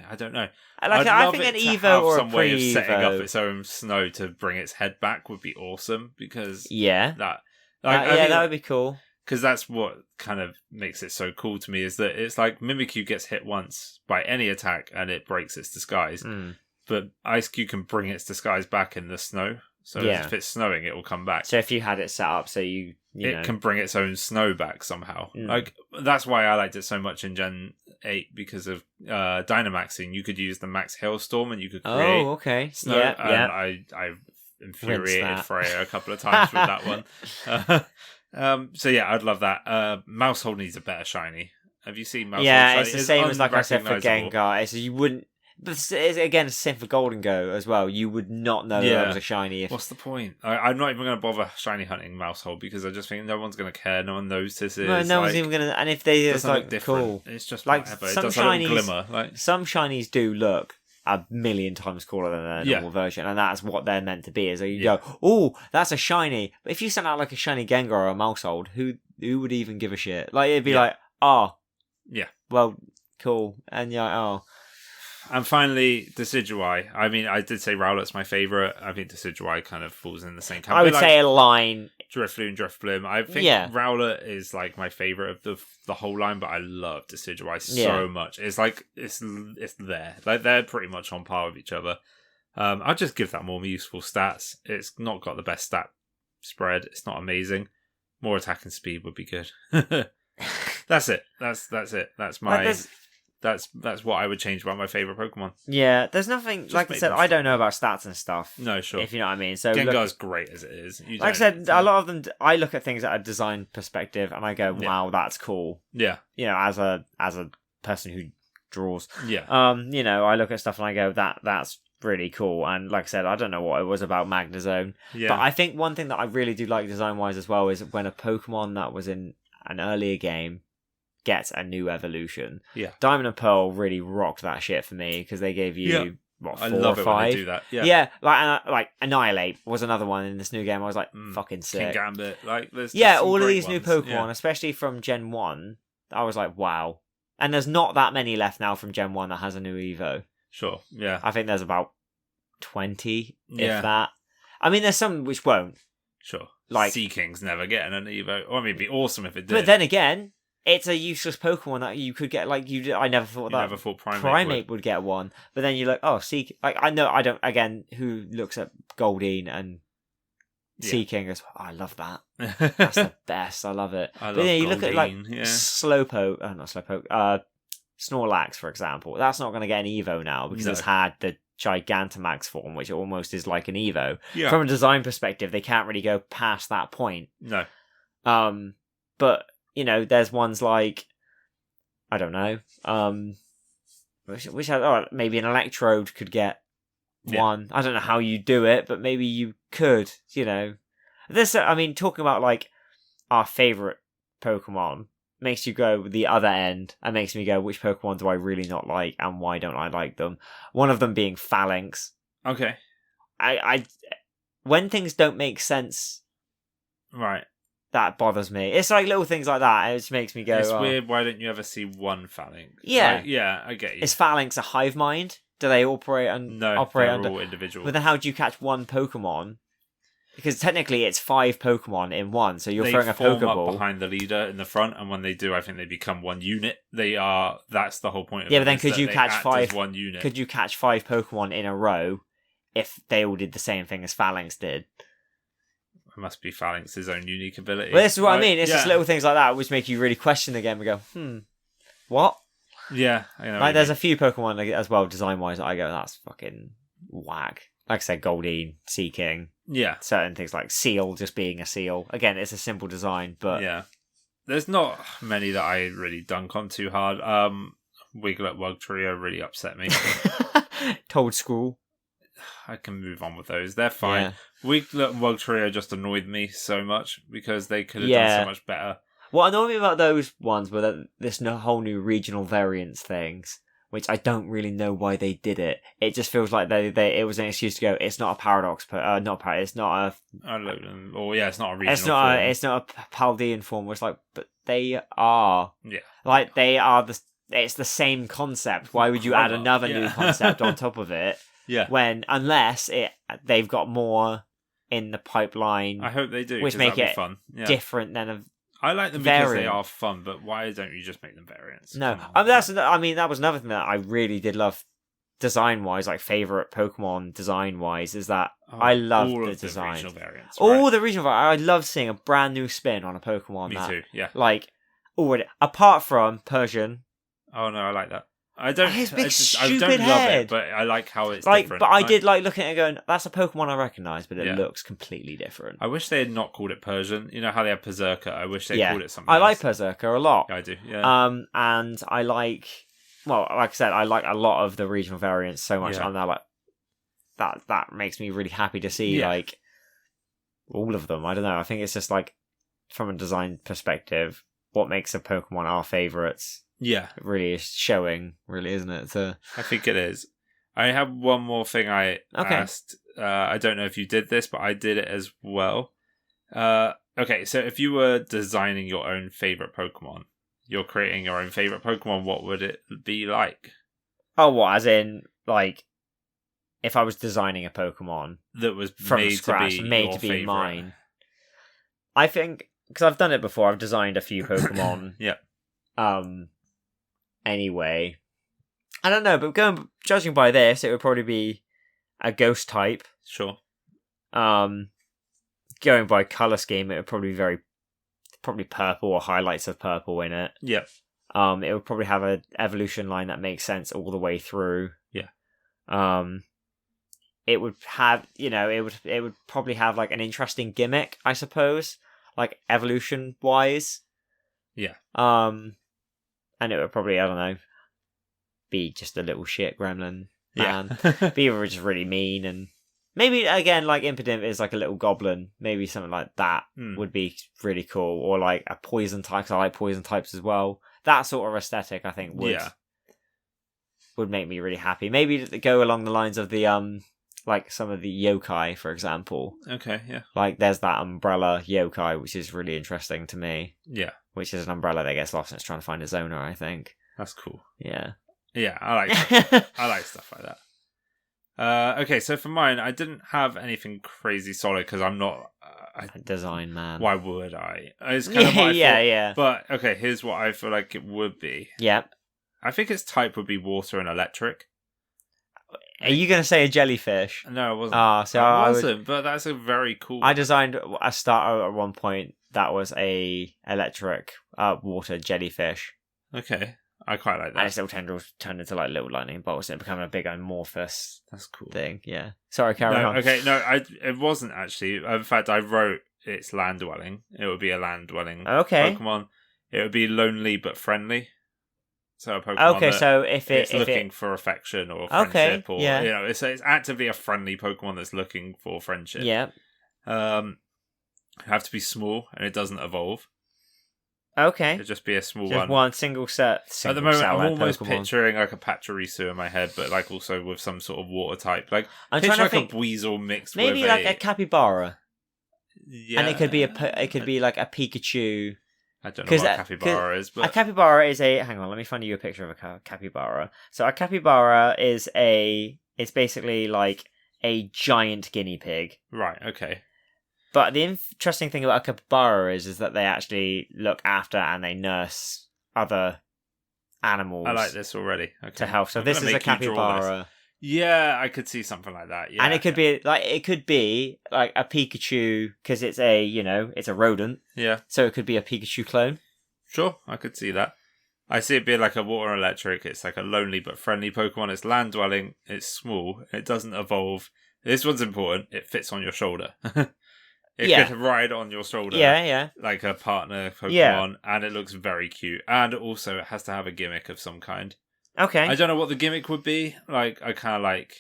I don't know. I think an Evo or a pre-Evo. Way of setting up its own snow to bring its head back would be awesome because that would be cool. Because that's what kind of makes it so cool to me is that it's like Mimikyu gets hit once by any attack and it breaks its disguise. But Ice Cube can bring its disguise back in the snow. So if it's snowing, it will come back. So if you had it set up so it can bring its own snow back somehow. Like that's why I liked it so much in Gen 8 because of Dynamaxing. You could use the Max Hailstorm and you could create snow. I infuriated Freya a couple of times with that one. So yeah, I'd love that. Mousehold needs a better shiny. Have you seen Mousehold? Yeah, it's the same as like I said for Gengar. So you wouldn't. But it's, again, it's the same for Golden Go as well. You would not know that was a shiny. What's the point? I'm not even going to bother shiny hunting Mousehold because I just think no one's going to care. No one knows this is. No one's even going to. And if they, it's like cool. It's just like some it does shinies, a little glimmer. Some shinies do look a million times cooler than their normal version, and that's what they're meant to be. Is you go, oh, that's a shiny. But if you sent out like a shiny Gengar or a Mousehold, who would even give a shit? Like it'd be like, oh, yeah, well, cool, and you're like, oh. And finally, Decidueye. I mean, I did say Rowlet's my favourite. I think Decidueye kind of falls in the same category. I would say a line. Drifloon, Drifblim. I think Rowlet is like my favourite of the whole line, but I love Decidueye so much. It's like, it's there. Like, they're pretty much on par with each other. I'll just give that more useful stats. It's not got the best stat spread. It's not amazing. More attack and speed would be good. That's it. That's it. That's my... That's what I would change about my favourite Pokemon. Yeah, there's nothing... Just like I said, I don't know about stats and stuff. No, sure. If you know what I mean. So Gengar's great as it is. Like I said, a lot of them... I look at things at a design perspective and I go, wow, that's cool. Yeah. You know, as a person who draws. Yeah. You know, I look at stuff and I go, that's really cool. And like I said, I don't know what it was about Magnezone. Yeah. But I think one thing that I really do like design-wise as well is when a Pokemon that was in an earlier game gets a new evolution. Yeah. Diamond and Pearl really rocked that shit for me because they gave you what, 4 I love or 5? It when they do that. Yeah. Yeah, like Annihilate was another one in this new game. I was like, fucking sick. Kingambit, like there's all of these new Pokemon, especially from Gen 1, I was like, wow. And there's not that many left now from Gen 1 that has a new Evo. Sure. Yeah. I think there's about 20, if that. I mean, there's some which won't. Sure. Like Seaking's never getting an Evo. Or I mean, it'd be awesome if it did. But then again, it's a useless Pokemon that you could get. Like I never thought Primeape would get one. But then you're like, oh, Seek. Like I know I don't. Again, who looks at Goldeen and Seeking as I love that. That's the best. I love it. But then you look at like Slowpoke. Not Slowpoke. Snorlax, for example. That's not going to get an Evo now because it's had the Gigantamax form, which almost is like an Evo. Yeah. From a design perspective, they can't really go past that point. No. But you know, there's ones like I don't know. Which maybe an Electrode could get one. I don't know how you do it, but maybe you could. You know, talking about like our favorite Pokemon makes you go the other end and makes me go, which Pokemon do I really not like and why don't I like them? One of them being Phalanx. Okay. I when things don't make sense, right, that bothers me. It's like little things like that. It just makes me go, it's weird. Why don't you ever see one Phalanx? Yeah. Like, yeah, I get you. Is Phalanx a hive mind? Do they operate operate under all individual? But then how do you catch one Pokemon? Because technically it's 5 Pokemon in one, so you're throwing a Pokeball up behind the leader in the front, and when they do, I think they become one unit. That's the whole point of it. Yeah, but then could you catch 5 one unit? Could you catch 5 Pokemon in a row if they all did the same thing as Phalanx did? It must be Phalanx's own unique ability. Well, this is what I mean. It's just little things like that which make you really question the game and go, what? Yeah, I know. Like, there's a few Pokemon as well, design-wise, that I go, that's fucking whack. Like I said, Goldeen, Seaking. Yeah. Certain things like Seal just being a seal. Again, it's a simple design, but... Yeah. There's not many that I really dunk on too hard. Wiglet, Wugtrio really upset me. Toadscruel. I can move on with those. They're fine. Yeah. Wiglet and Wugtrio just annoyed me so much because they could have done so much better. What annoyed me about those ones were that this whole new regional variance things, which I don't really know why they did it. It just feels like it was an excuse to go, it's not a paradox, but it's not a... it's not a regional form. It's not a Paldean form, where it's like, but they are. Yeah. Like, they are it's the same concept. Why would you add another new concept on top of it? Yeah. Unless they've got more in the pipipeline. I hope they do, which make it fun. Yeah. Different than I like them because they are fun, but why don't you just make them variants? No, that was another thing that I really did love design-wise, like favourite Pokemon design-wise, is that I love the design. The regional variants, all the regional variants. I love seeing a brand new spin on a Pokemon. Me too, yeah. Like, apart from Persian. Oh no, I like that. I don't. His big I don't love it, but I like how it's different. But I did like looking at it going, that's a Pokemon I recognise, but it looks completely different. I wish they had not called it Persian. You know how they have Berserker? I wish they called it something else. I like Berserker a lot. I do, yeah. And I like, like I said, I like a lot of the regional variants so much. I'm now like, that makes me really happy to see, like, all of them. I don't know. I think it's just like, from a design perspective, what makes a Pokemon our favourites. Yeah. It really is showing, really, isn't it? I think it is. I have one more thing I asked. I don't know if you did this, but I did it as well. Okay, so if you were designing your own favorite Pokemon, you're creating your own favorite Pokemon, what would it be like? Oh, what? As in, like, if I was designing a Pokemon that was from made scratch, to be made to be favorite. mine, I think, because I've done it before, I've designed a few Pokemon. Yeah. Anyway, I don't know, but judging by this, it would probably be a ghost type. Sure. Going by color scheme, it would probably be probably purple or highlights of purple in it. Yeah. It would probably have an evolution line that makes sense all the way through. Yeah. It would have, it would probably have like an interesting gimmick, I suppose, like evolution wise. Yeah. And it would probably, I don't know, be just a little shit gremlin man. Yeah. Be just really mean, and maybe again, like Impidimp is like a little goblin. Maybe something like that would be really cool, or like a poison type. 'Cause I like poison types as well. That sort of aesthetic, I think, would make me really happy. Maybe go along the lines of the like some of the yokai, for example. Okay, yeah. Like there's that umbrella yokai, which is really interesting to me. Yeah. Which is an umbrella that gets lost and it's trying to find its owner, I think. That's cool. Yeah. Yeah, I like I like stuff like that. Okay, so for mine, I didn't have anything crazy solid because I'm not a design man. Why would I? It's kind of what I thought. Yeah. But okay, here's what I feel like it would be. Yeah. I think its type would be water and electric. Are you going to say a jellyfish? No, it wasn't. I wasn't, but that's a very cool I designed a starter at one point that was a electric water jellyfish. Okay. I quite like that. And its little tendrils turned into like little lightning bolts and it became a big amorphous That's cool. thing. Yeah. Sorry, carry on. Okay, no, it wasn't actually. In fact, I wrote its land dwelling. It would be a land dwelling Pokemon. It would be lonely but friendly. So a Pokemon so if it's looking for affection or friendship, or it's actively a friendly Pokemon that's looking for friendship. Yeah. Have to be small and it doesn't evolve. Okay. It'd just be a small just one. One single set. At the moment, I'm almost picturing like a Pachirisu in my head, but like also with some sort of water type. Like I'm trying to like think, a Weasel mixed maybe with like a capybara. Yeah. And it could be like a Pikachu. I don't know what a capybara is, but a capybara is a. Hang on, let me find you a picture of a capybara. So a capybara is it's basically like a giant guinea pig. Right. Okay. But the interesting thing about a capybara is that they actually look after and they nurse other animals. I like this already. Okay. To help. So this is a capybara. Yeah, I could see something like that. Yeah, and it could be like a Pikachu because it's a rodent. Yeah. So it could be a Pikachu clone. Sure, I could see that. I see it being like a water and electric. It's like a lonely but friendly Pokemon. It's land dwelling. It's small. It doesn't evolve. This one's important. It fits on your shoulder. It could ride on your shoulder. Yeah. Like a partner Pokemon, and it looks very cute. And also, it has to have a gimmick of some kind. Okay. I don't know what the gimmick would be. Like, I kind of like...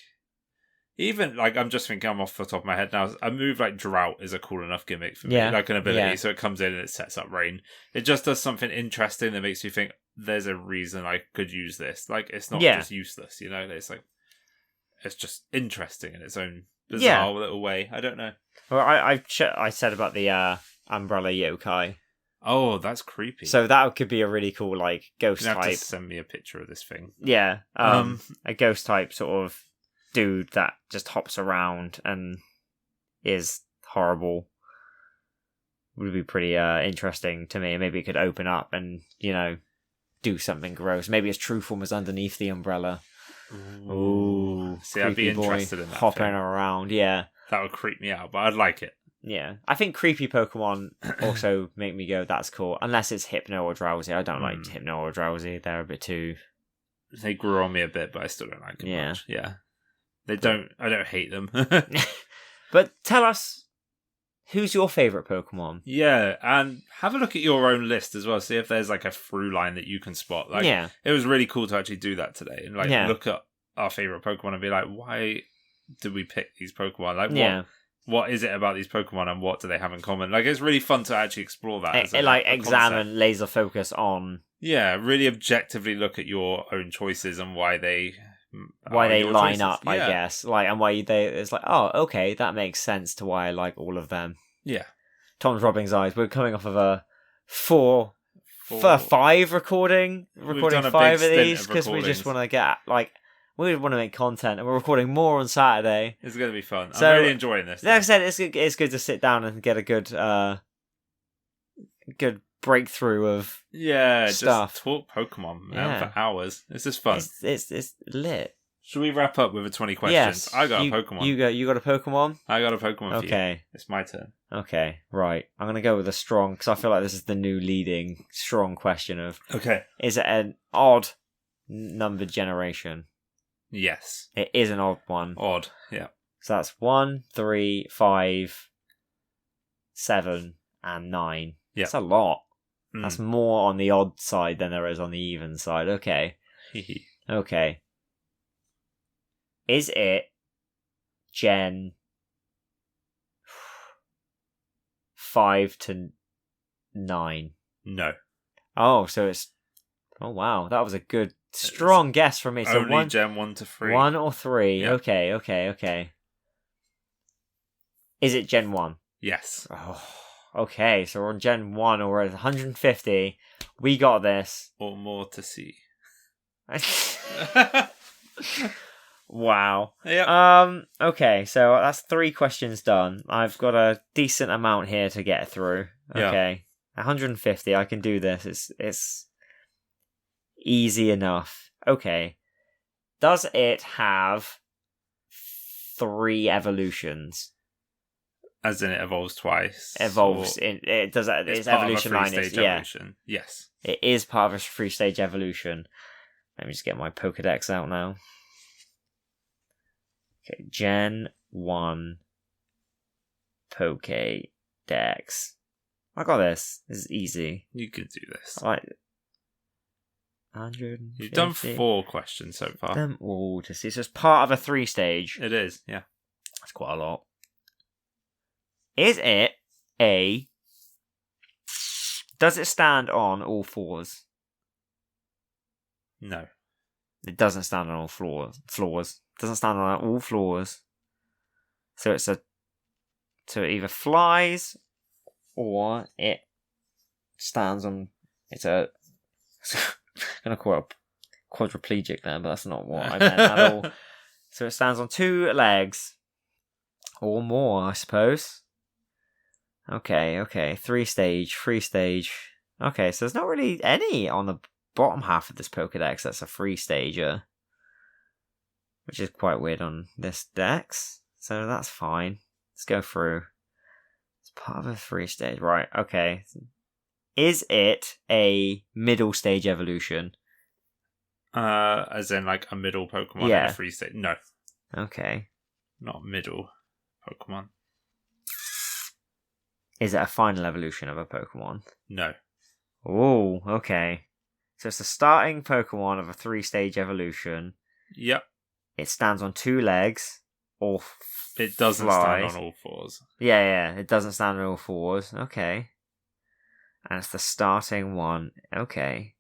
Even, like, I'm just thinking, I'm off the top of my head now. A move like Drought is a cool enough gimmick for me. Yeah. Like an ability. Yeah. So it comes in and it sets up rain. It just does something interesting that makes you think, there's a reason I could use this. Like, it's not just useless, you know? It's like... It's just interesting in its own bizarre little way. I don't know. Well, I said about the umbrella yokai. Oh, that's creepy. So that could be a really cool like ghost type. You have to send me a picture of this thing. Yeah, a ghost type sort of dude that just hops around and is horrible. Would be pretty interesting to me. Maybe it could open up and do something gross. Maybe its true form is underneath the umbrella. Ooh, see, I'd be interested in that. Hopping around, yeah. That would creep me out, but I'd like it. Yeah, I think creepy Pokemon also make me go, that's cool. Unless it's Hypno or Drowsy. I don't like Hypno or Drowsy. They're a bit too... They grew on me a bit, but I still don't like them much. Yeah. I don't hate them. But tell us, who's your favourite Pokemon? Yeah, and have a look at your own list as well. See if there's like a through line that you can spot. Like, it was really cool to actually do that today. And like look at our favourite Pokemon and be like, why did we pick these Pokemon? Like, what is it about these Pokemon and what do they have in common? Like, it's really fun to actually explore that. Examine, laser focus on. Yeah, really objectively look at your own choices and why they why they line choices. up, I guess. Like, and why it's like, oh, okay, that makes sense to why I like all of them. Yeah. Tom's rubbing his eyes. We're coming off of a 5 recording 5 of these because we just want to get we want to make content, and we're recording more on Saturday. It's going to be fun. So, I'm really enjoying this. Like I said, it's good to sit down and get a good breakthrough of stuff. Just talk Pokemon for hours. This is fun. It's lit. Should we wrap up with a 20 questions? Yes. I got a Pokemon. You got a Pokemon? I got a Pokemon for you. Okay. It's my turn. Okay, right. I'm going to go with a strong, because I feel like this is the new leading strong question of... Okay. Is it an odd numbered generation? Yes. It is an odd one. Odd, yeah. So that's 1, 3, 5, 7, and 9. Yeah. That's a lot. That's more on the odd side than there is on the even side. Okay. Okay. Is it Gen 5 to 9? No. Oh, so it's... Oh, wow. That was a good, strong guess from me. So only Gen 1 to 3. 1 or 3. Yep. Okay. Is it Gen 1? Yes. Oh, okay. So we're on Gen 1, or we're at 150. We got this. Or more to see. Wow. Yeah. Okay, so that's 3 questions done. I've got a decent amount here to get through. Okay. 150, I can do this. It's easy enough. Okay. Does it have 3 evolutions? As in it evolves twice. Evolves in it does that its evolution line is evolution. Yes. It is part of a 3-stage evolution. Let me just get my Pokedex out now. Okay, Gen 1 Pokedex. I got this. This is easy. You could do this. 150. You've done 4 questions so far. Them all to see. So it's part of a 3-stage. It is, yeah. That's quite a lot. Is it a... Does it stand on all 4s? No. It doesn't stand on all floors. Doesn't stand on all floors. So it's so it either flies or it stands on. It's a. I'm gonna call it a quadriplegic there, but that's not what I meant at all. So it stands on 2 legs or more, I suppose. Okay. 3-stage. Okay, so there's not really any on the bottom half of this Pokedex that's a 3-stager, which is quite weird on this dex, so that's fine. Let's go through. It's part of a 3-stage, right? Okay. Is it a middle stage evolution? As in like a middle Pokemon in a 3-stage? No. Okay. Not middle Pokemon. Is it a final evolution of a Pokemon? No. Oh, okay. So it's the starting Pokemon of a 3-stage evolution. Yep. It stands on 2 legs, or it doesn't stand on all 4s. Yeah, it doesn't stand on all 4s. Okay. And it's the starting one. Okay.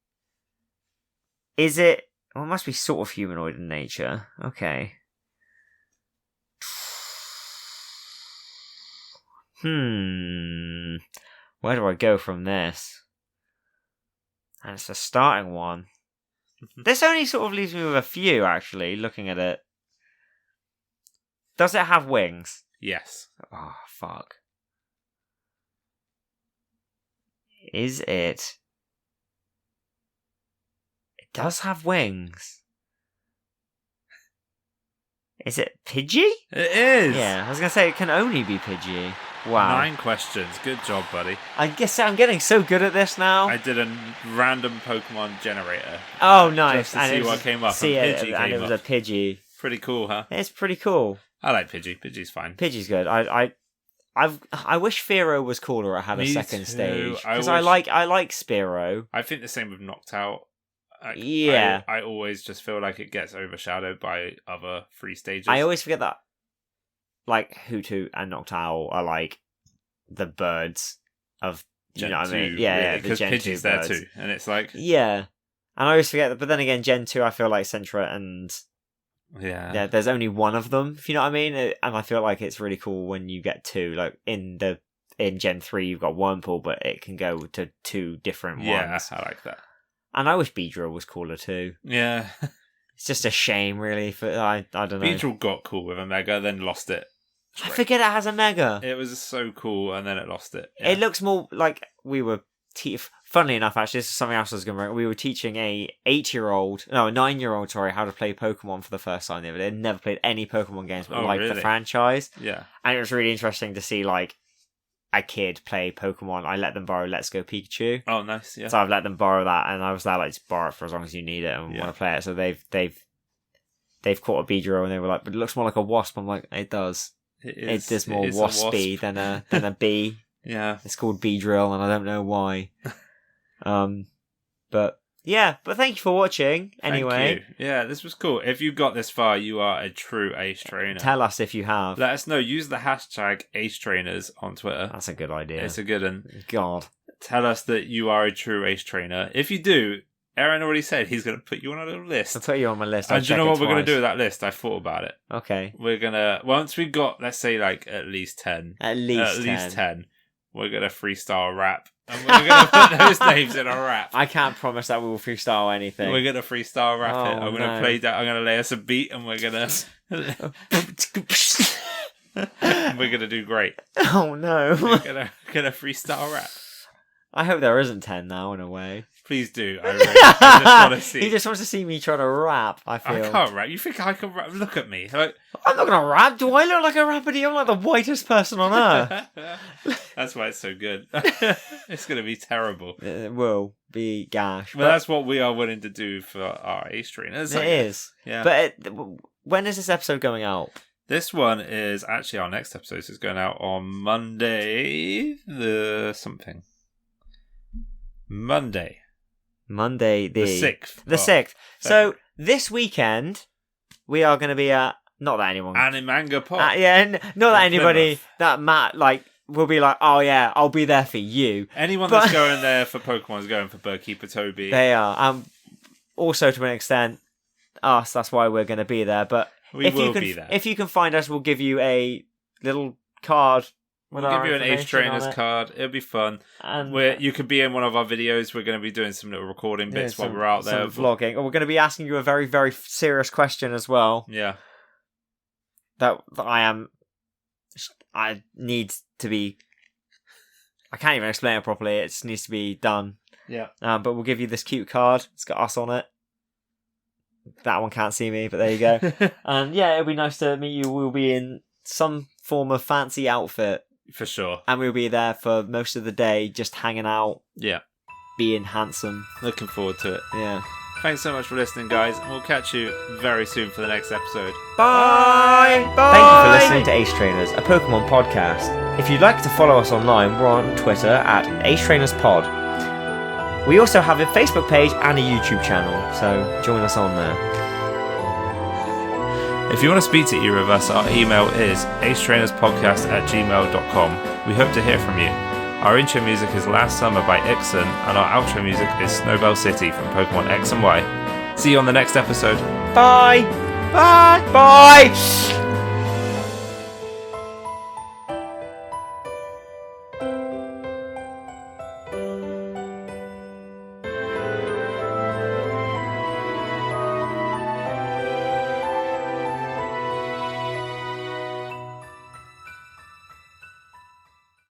Is it... Well, it must be sort of humanoid in nature. Okay. Where do I go from this? And it's the starting one. This only sort of leaves me with a few, actually, looking at it. Does it have wings? Yes. Oh, fuck. Is it... It does have wings. Is it Pidgey? It is! Yeah, I was going to say it can only be Pidgey. Wow. 9 questions. Good job, buddy. I guess I'm getting so good at this now. I did a random Pokemon generator. Oh, nice. Just to see what came up. And it was a Pidgey. Pretty cool, huh? It's pretty cool. I like Pidgey. Pidgey's fine. Pidgey's good. I wish Fearow was cooler. Or had a second stage because I like Spearow. I think the same with Noctowl. Yeah. I always just feel like it gets overshadowed by other 3 stages. I always forget that. Like Hoothoot and Noctowl are like the birds of Gen you know 2, what I mean? Yeah, really, because Pidgey's there too, and it's like and I always forget that. But then again, Gen 2, I feel like Centra and Yeah. There's only one of them, if you know what I mean. And I feel like it's really cool when you get two. Like in Gen 3, you've got Wurmple, but it can go to two different ones. Yeah, I like that. And I wish Beedrill was cooler too. Yeah. It's just a shame, really. For I don't know. Beedrill got cool with a Mega, then lost it. I forget it has a Mega. It was so cool, and then it lost it. Yeah. It looks more like we were... Funnily enough, actually, this is something else I was going to bring. We were teaching a 9-year-old, how to play Pokemon for the first time the other day. They'd never played any Pokemon games, but liked the franchise. Yeah. And it was really interesting to see, like, a kid play Pokemon. I let them borrow Let's Go Pikachu. Oh, nice, yeah. So I've let them borrow that, and I was there, like, just borrow it for as long as you need it and want to play it. So they've caught a Beedrill, and they were like, but it looks more like a wasp. I'm like, it does. It does more waspy than a bee. Yeah. It's called Beedrill, and I don't know why. But thank you for watching anyway. Thank you. Yeah, this was cool. If you got this far, you are a true Ace Trainer. Tell us if you have. Let us know. Use the hashtag Ace Trainers on Twitter. That's a good idea. It's a good one. God. Tell us that you are a true Ace Trainer. If you do, Aaron already said he's going to put you on a little list. I'll put you on my list. And do you know what we're going to do with that list? I thought about it. Okay. We're going to, once we got, let's say, like, at least 10. At least 10. We're going to freestyle rap. And we're going to put those names in a rap. I can't promise that we will freestyle anything. We're going to freestyle rap it. I'm going to play that. I'm going to lay us a beat and we're going to... we're going to do great. Oh, no. We're going to freestyle rap. I hope there isn't 10 now, in a way. Please do. I just want to see. He just wants to see me try to rap, I feel. I can't rap. You think I can rap? Look at me. Like... I'm not going to rap. Do I look like a rapper? I'm like the whitest person on earth. That's why it's so good. It's going to be terrible. It will be gash. But that's what we are willing to do for our Ace Trainers. It is. Yeah. But when is this episode going out? This one is actually our next episode. So it's going out on Monday the 6th. The 6th. So this weekend, we are going to be at... Not that anyone... Animanga Pop. Not that anybody... That Matt, will be like, oh yeah, I'll be there for you. Anyone that's going there for Pokemon is going for Birdkeeper Toby. They are. Also, to an extent, us. That's why we're going to be there. But we will be there. If you can find us, we'll give you a little card. We'll give you an Ace Trainers card. It'll be fun. And you could be in one of our videos. We're going to be doing some little recording bits while we're out there. Vlogging. We're going to be asking you a very, very serious question as well. Yeah. That I need to be... I can't even explain it properly. It just needs to be done. Yeah. But we'll give you this cute card. It's got us on it. That one can't see me, but there you go. And yeah, it'll be nice to meet you. We'll be in some form of fancy outfit. For sure. And we'll be there for most of the day, just hanging out. Yeah. Being handsome. Looking forward to it. Yeah. Thanks so much for listening, guys. And we'll catch you very soon for the next episode. Bye! Bye! Thank you for listening to Ace Trainers, a Pokemon podcast. If you'd like to follow us online, we're on Twitter at Ace Trainers Pod. We also have a Facebook page and a YouTube channel, so join us on there. If you want to speak to either of us, our email is acetrainerspodcast@gmail.com. We hope to hear from you. Our intro music is Last Summer by Ixon, and our outro music is Snowbell City from Pokemon X and Y. See you on the next episode. Bye! Bye! Bye!